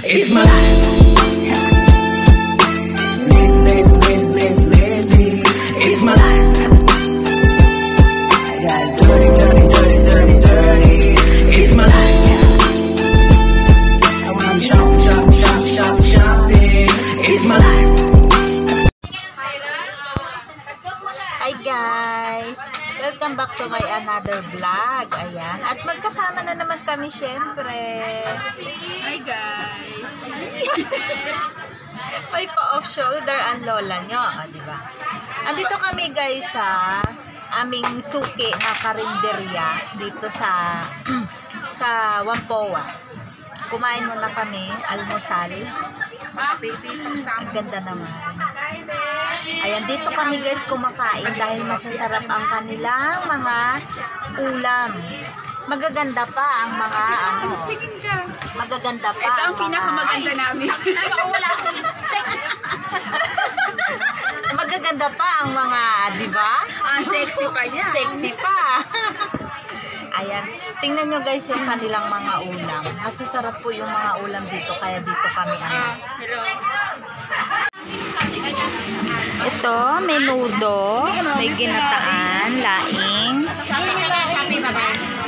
It's my life. Lazy. It's my life. I got dirty. It's my life. I wanna shopping. It's my life. Hi guys! Welcome back to my another vlog. Ayan. At magkasama na naman kami syempre. Hi guys! May pa-off shoulder ang lola nyo. Diba? Andito kami guys sa aming suki na karinderya dito sa sa Whampoa. Kumain muna kami, almusal. Ang ganda naman. Ayan, dito kami guys kumakain dahil masasarap ang kanilang mga ulam. Magaganda pa ang mga magaganda pa. Ito ang pinakamaganda namin. Magaganda pa ang mga, di ba? Ang sexy pa niya. Sexy pa. Ayan, tingnan nyo guys yung kanilang mga ulam. Masasarap po yung mga ulam dito, kaya dito kami Hello. Ito, menudo, may ginataan, laing.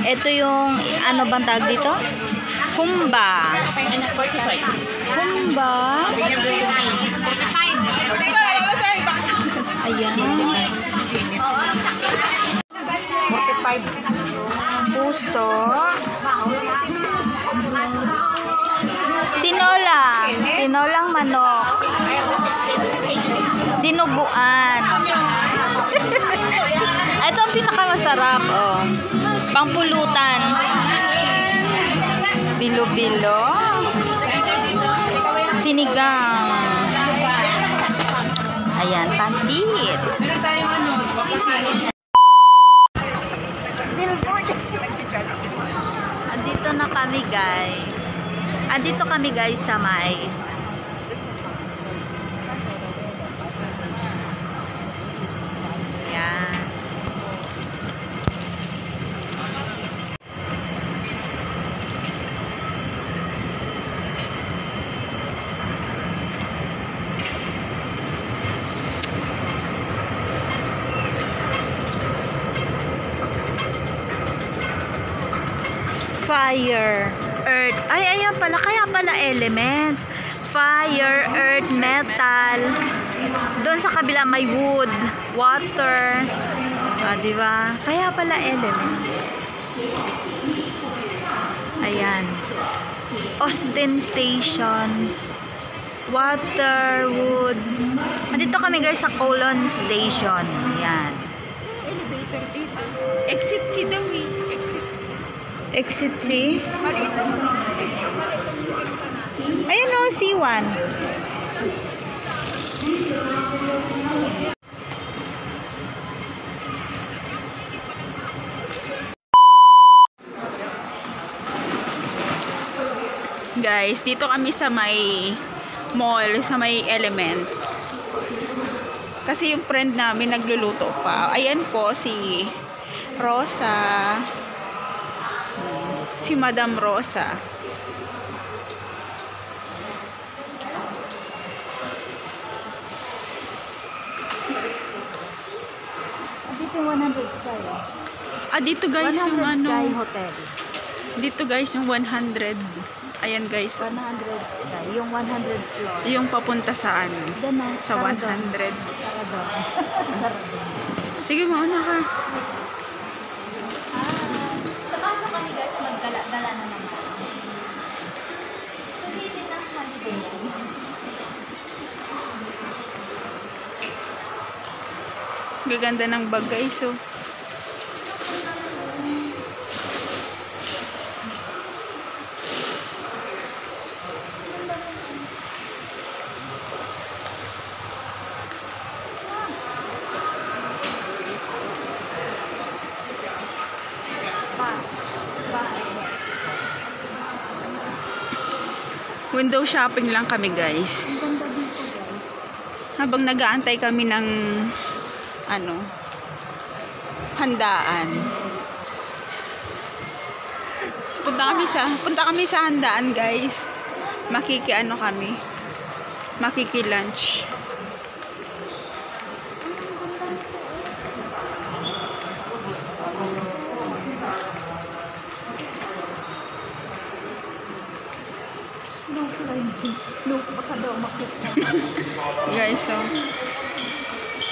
Ito yung, ano bang tawag dito? Humba. Humba. Ayan. 45. Puso. Tinola. Tinolang manok. Dinuguan. Ito ang pinakamasarap, oh. Pangpulutan. Bilo-bilo. Sinigang. Ayan, pansit. Andito na kami, guys. Andito kami, guys, sa may fire, earth. Ay, ayan pala. Kaya pala elements. Fire, earth, metal. Doon sa kabila may wood, water. Diba? Kaya pala elements. Ayan. Austin Station. Water, wood. Dito kami guys sa Colon Station. Yan. Elevator dito. Exit C daw eh. Exit C? Ayun o, C1. Guys, dito kami sa may mall, sa may Elements. Kasi yung friend namin nagluluto pa. Ayan po si Rosa. Si Madam Rosa. Dito 100 Sky. Dito guys yung 100 Sky Hotel. Dito guys yung 100. Ayan guys. 100 Sky. Yung 100 floor. Yung papunta saan? Sa 100. Sige, mauna ka. Sa bago kami guys, magdala-dala na naman. Sulitin ng holiday. Gaganda ng bag guys, oh. Window shopping lang kami guys. Habang nag-aantay kami ng handaan. Punta kami sa handaan guys. Makiki-ano kami. Makiki-lunch. Guys, so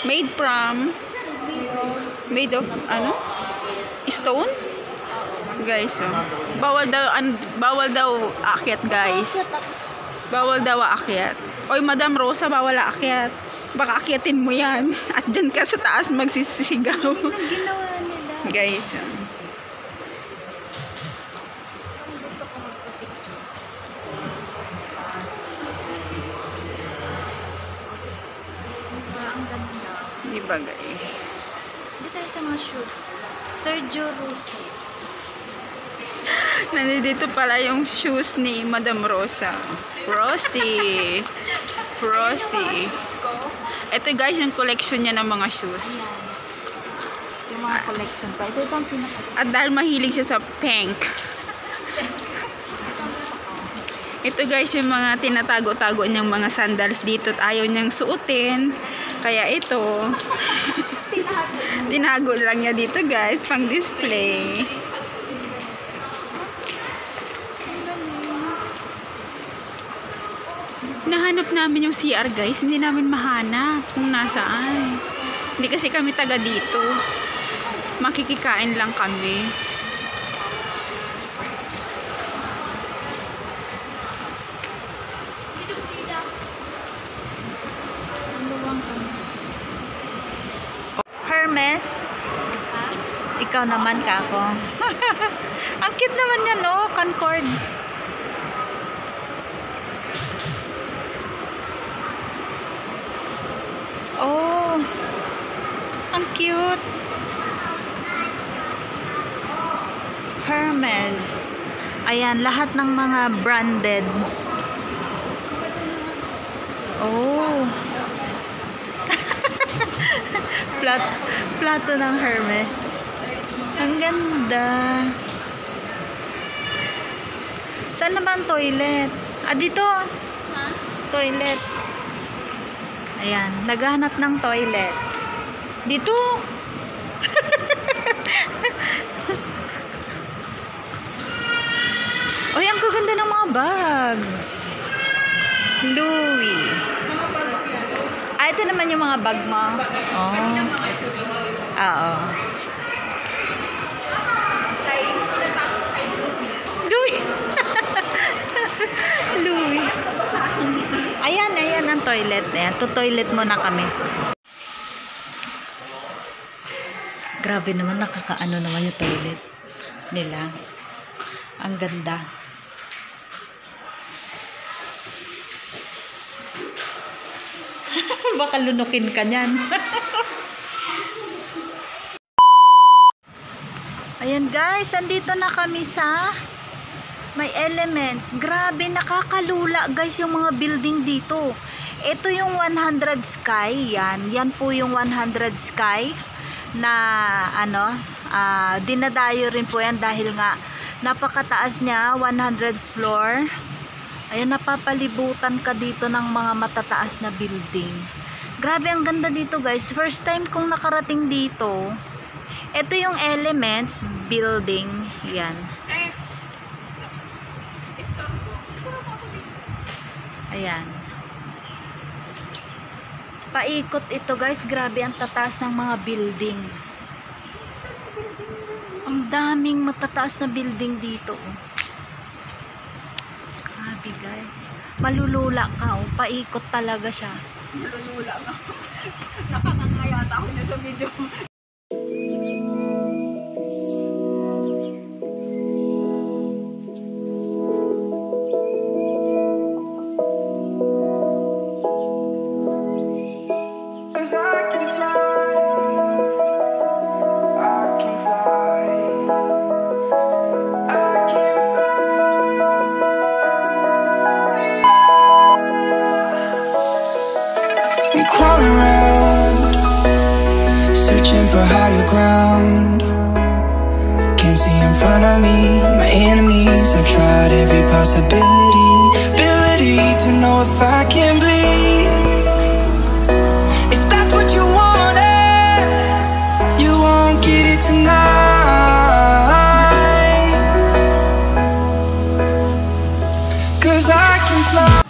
made of ano? Stone? Guys, so bawal daw aakyat, guys. Bawal daw aakyat. Oy, Madam Rosa, bawal aakyat. Baka akyatin mo yan. At dyan ka sa taas magsisigaw. Ginawa nila. Guys, so Ang ganda. diba, guys? Dito tayo sa mga shoes. Sergio Rossi. Nandito pala yung shoes ni Madam Rosa. Rosie. Ito, guys, yung collection niya ng mga shoes. Yung mga collection ko. Ito ang pinaka. At dahil mahilig siya sa pink. Ito, guys, yung mga tinatago-tago niyang mga sandals dito at ayaw niyang suotin. Kaya ito, tinago lang niya dito, guys, pang display. Nahanap namin yung CR, guys. Hindi namin mahanap kung nasaan. Hindi kasi kami taga dito. Makikikain lang kami. Hermes. Ikaw naman ka ako. Ang cute naman yan, no? Concord. Oh. Ang cute. Hermes. Ayan, lahat ng mga branded. Oh. Plato ng Hermes. Ang ganda. Saan naman toilet? Ah, dito. Toilet. Ayan, naghahanap ng toilet. Dito. Oy, ang gaganda ng mga bags. Louis. Ah, ito naman yung mga bag mo. Oh. Oo. Louis. Louis. Ayan ang toilet. Ayan, to-toilet muna kami. Grabe naman, nakakaano naman yung toilet nila. Ang ganda. Baka lunukin ka niyan. Ayan, guys, andito na kami sa may Elements. Grabe, nakakalula, guys, yung mga building dito. Ito yung 100 Sky. Yan po yung 100 Sky na ano, dinadayo rin po yan dahil nga napakataas niya, 100 floor. Ayan, napapalibutan ka dito ng mga matataas na building. Grabe, ang ganda dito, guys. First time kong nakarating dito. Ito yung Elements building. Yan. Ayan. Paikot ito, guys. Grabe, ang tataas ng mga building. Ang daming matataas na building dito. Grabe, guys. Malulula ka. Oh. Paikot talaga siya. Malulula nga. Nakakangayata ako na sa video. Crawling around, searching for higher ground. Can't see in front of me, my enemies. I've tried every possibility. if I can bleed. If that's what you wanted, you won't get it tonight. 'Cause I can fly.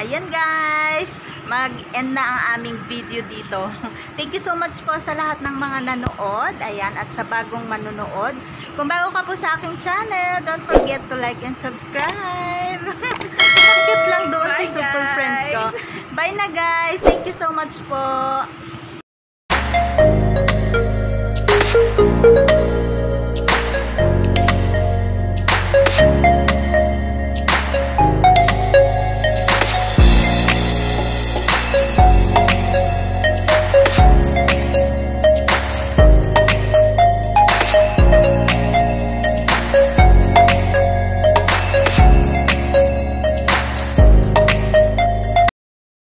Ayan guys, mag-end na ang aming video dito. Thank you so much po sa lahat ng mga nanood. Ayan, at sa bagong manonood. Kung bago ka po sa aking channel, don't forget to like and subscribe. Cute lang doon si super friend ko. Bye na guys. Thank you so much po.